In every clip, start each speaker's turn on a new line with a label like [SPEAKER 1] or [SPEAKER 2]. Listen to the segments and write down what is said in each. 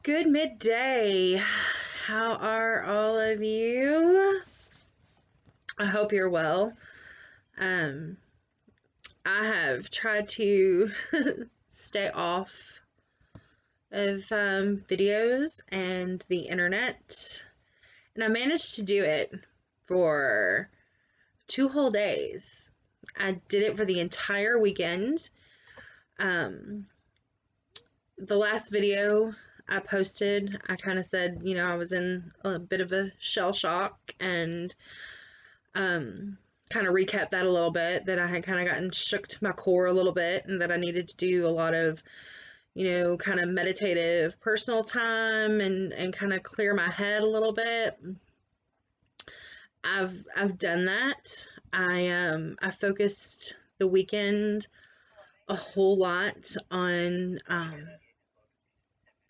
[SPEAKER 1] Good midday. How are all of you? I hope you're well. Um, I have tried to stay off of videos and the internet, and I managed to do it for 2 whole days. I did it for the entire weekend. The last video I posted, I kind of said, I was in a bit of a shell shock and kind of recap that a little bit, that I had kind of gotten shook to my core a little bit, and that I needed to do a lot of, kind of meditative personal time and kind of clear my head a little bit. I've done that. I focused the weekend a whole lot on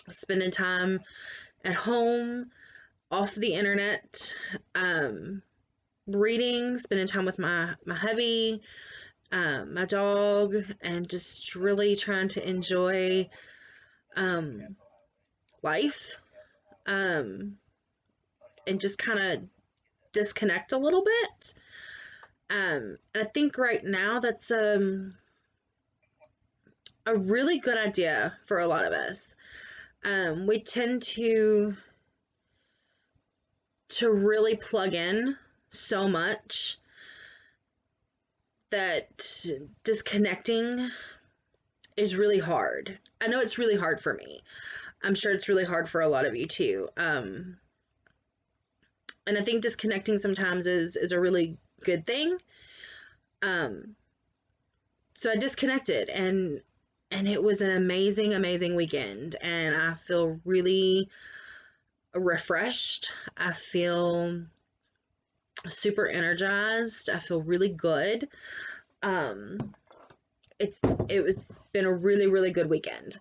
[SPEAKER 1] spending time at home, off the internet, reading, spending time with my hubby, my dog, and just really trying to enjoy life, and just kind of disconnect a little bit. And I think right now that's a really good idea for a lot of us. We tend to really plug in so much that disconnecting is really hard. I know it's really hard for me. I'm sure it's really hard for a lot of you too. And I think disconnecting sometimes is a really good thing. So I disconnected, and it was an amazing weekend, and I feel really refreshed. I feel super energized. I feel really good. It was been a really good weekend.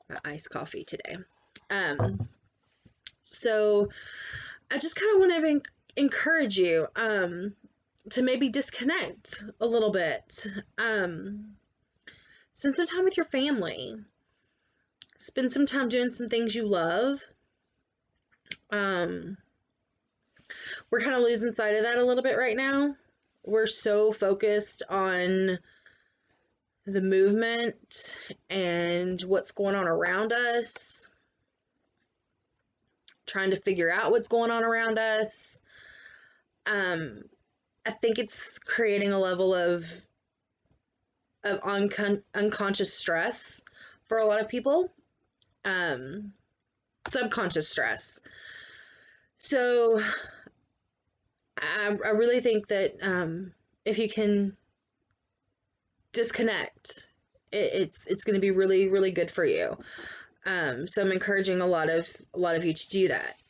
[SPEAKER 1] My iced coffee today. So I just kind of want to encourage you to maybe disconnect a little bit. Spend some time with your family. Spend some time doing some things you love. We're kind of losing sight of that a little bit right now. We're so focused on the movement and what's going on around us, trying to figure out what's going on around us. I think it's creating a level of unconscious stress for a lot of people, subconscious stress. So I really think that if you can disconnect, it's going to be really good for you. So I'm encouraging a lot of you to do that.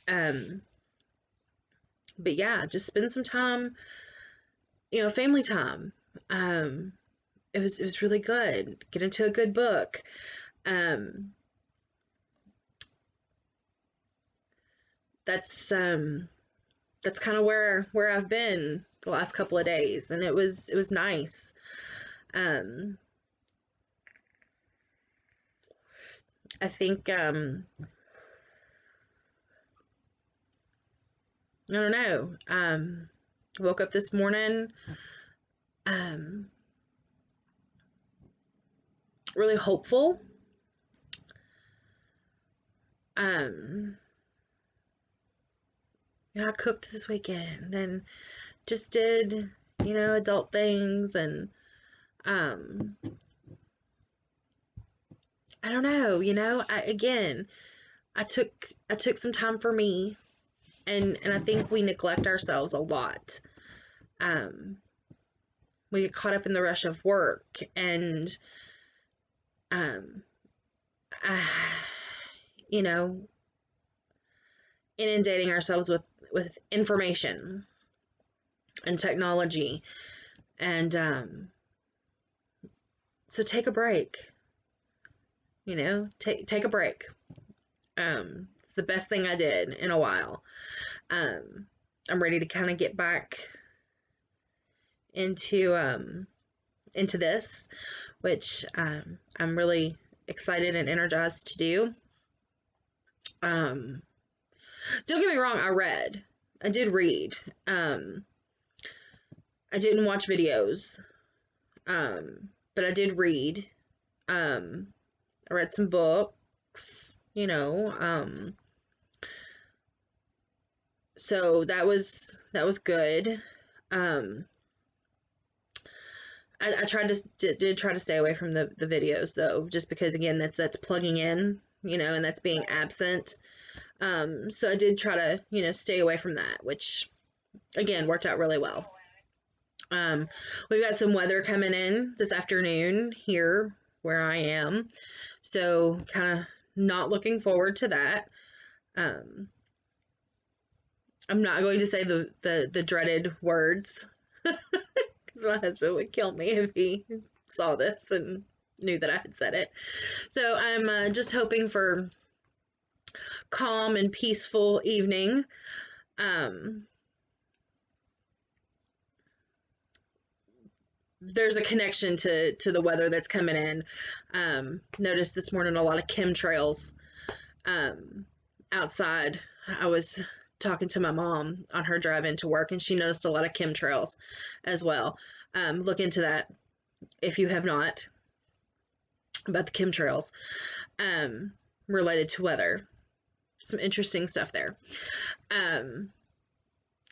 [SPEAKER 1] But yeah, just spend some time, family time. It was really good. Get into a good book. That's kind of where I've been the last couple of days, and it was nice. I think I don't know. Woke up this morning really hopeful. I cooked this weekend and just did, adult things, and I don't know, I took some time for me, and I think we neglect ourselves a lot. We get caught up in the rush of work, and inundating ourselves with information and technology, and so take a break. Take a break. It's the best thing I did in a while. I'm ready to kind of get back into this, which I'm really excited and energized to do. Don't get me wrong, I did read. I didn't watch videos, but I did read. I read some books, so that was good. I tried to did try to stay away from the videos though, just because again that's plugging in, and that's being absent. So I did try to stay away from that, which again worked out really well. We've got some weather coming in this afternoon here where I am, so kind of not looking forward to that. I'm not going to say the dreaded words because my husband would kill me if he saw this and knew that I had said it. So I'm just hoping for calm and peaceful evening. There's a connection to the weather that's coming in. Noticed this morning a lot of chemtrails outside. I was talking to my mom on her drive into work, and she noticed a lot of chemtrails as well. Look into that if you have not, about the chemtrails related to weather. Some interesting stuff there,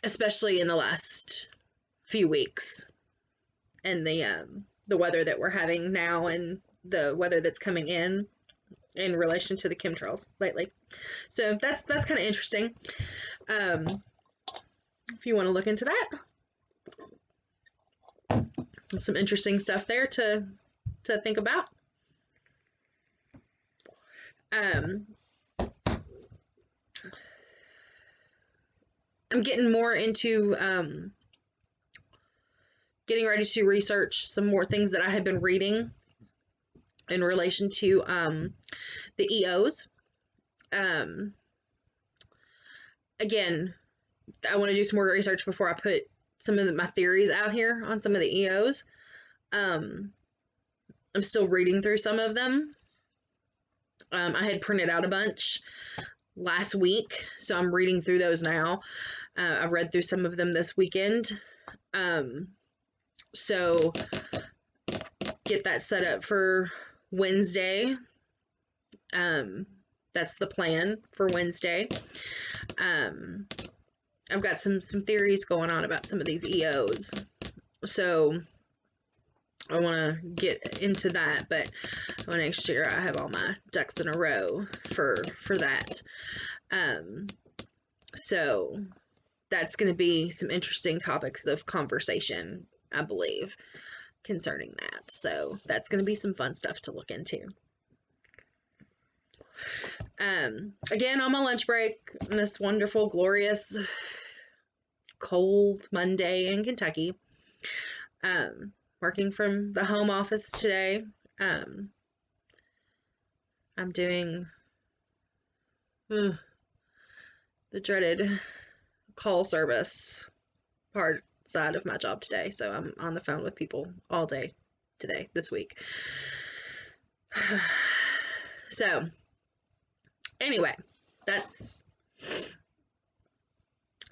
[SPEAKER 1] especially in the last few weeks, and the weather that we're having now and the weather that's coming in relation to the chemtrails lately. So that's kind of interesting. If you want to look into that, some interesting stuff there to think about. I'm getting more into getting ready to research some more things that I have been reading in relation to the EOs. Again, I want to do some more research before I put some of my theories out here on some of the EOs. I'm still reading through some of them. I had printed out a bunch last week, so I'm reading through those now. I read through some of them this weekend. So get that set up for Wednesday. That's the plan for Wednesday. I've got some theories going on about some of these EOs. So I want to get into that, but I want to make sure I have all my ducks in a row for that. So that's going to be some interesting topics of conversation, I believe, concerning that. So that's going to be some fun stuff to look into. Again, on my lunch break, on this wonderful, glorious, cold Monday in Kentucky, working from the home office today. I'm doing the dreaded call service part side of my job today. So I'm on the phone with people all day today, this week. So anyway, that's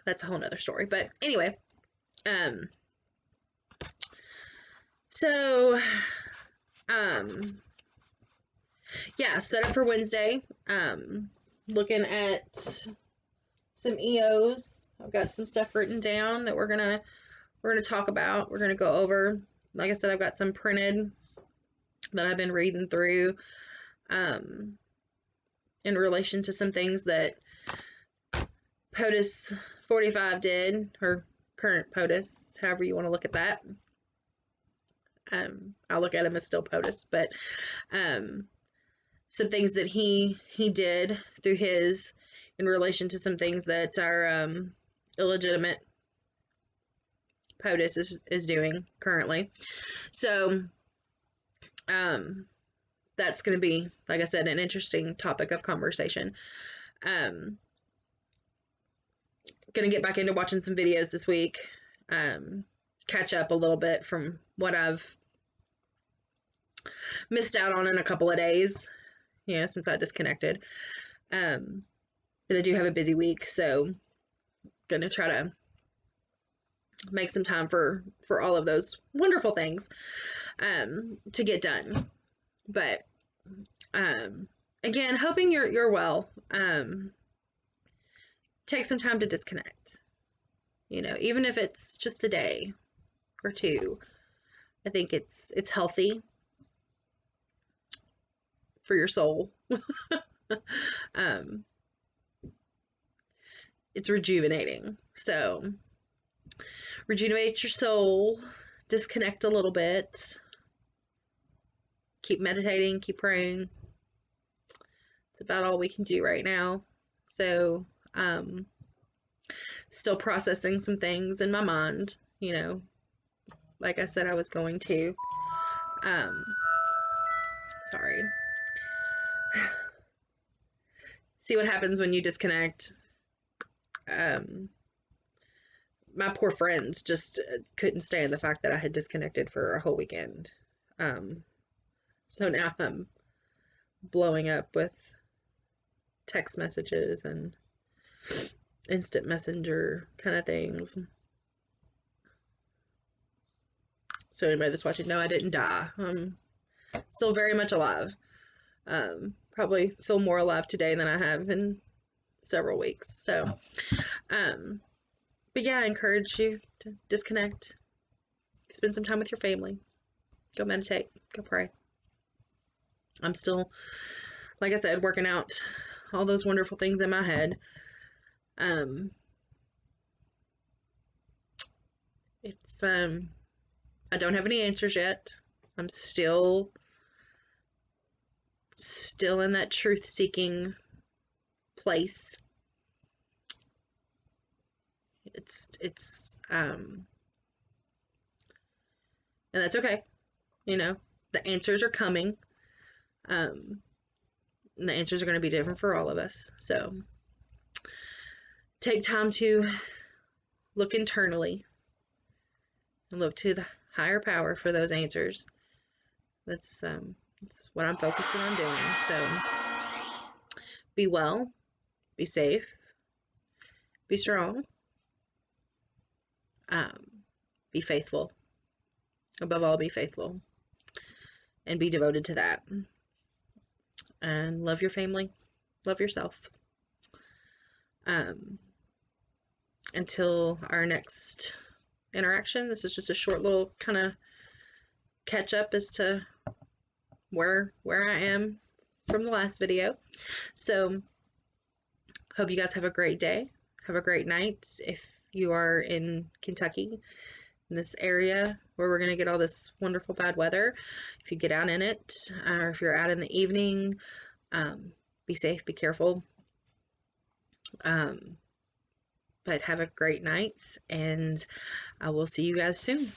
[SPEAKER 1] a whole nother story. But anyway, so yeah, set up for Wednesday. Looking at some EOs. I've got some stuff written down that we're gonna talk about. We're gonna go over. Like I said, I've got some printed that I've been reading through in relation to some things that POTUS 45 did, or current POTUS, however you want to look at that. I'll look at him as still POTUS, but some things that he did through his, in relation to some things that are illegitimate POTUS is doing currently. So that's going to be, like I said, an interesting topic of conversation. Going to get back into watching some videos this week, catch up a little bit from what I've missed out on in a couple of days. since I disconnected. But I do have a busy week, so gonna try to make some time for all of those wonderful things to get done. But again, hoping you're well. Take some time to disconnect. Even if it's just a day or two, I think it's healthy for your soul. It's rejuvenating. So rejuvenate your soul, disconnect a little bit, keep meditating, keep praying. It's about all we can do right now. So still processing some things in my mind, like I said I was going to. Sorry. See what happens when you disconnect. My poor friends just couldn't stand the fact that I had disconnected for a whole weekend. So now I'm blowing up with text messages and instant messenger kind of things. So anybody that's watching, no, I didn't die. I'm still very much alive. Probably feel more alive today than I have in several weeks. So, but yeah, I encourage you to disconnect, spend some time with your family, go meditate, go pray. I'm still, like I said, working out all those wonderful things in my head. It's I don't have any answers yet. I'm still in that truth-seeking place. It's and that's okay. The answers are coming. And the answers are going to be different for all of us. So take time to look internally and look to the higher power for those answers. That's what I'm focusing on doing. So be well, be safe, be strong, be faithful. Above all, be faithful and be devoted to that. And love your family, love yourself. Until our next interaction, this is just a short little kind of catch up as to where I am from the last video. So hope you guys have a great day, have a great night. If you are in Kentucky, in this area where we're going to get all this wonderful bad weather, if you get out in it, or if you're out in the evening, be safe, be careful, but have a great night, and I will see you guys soon.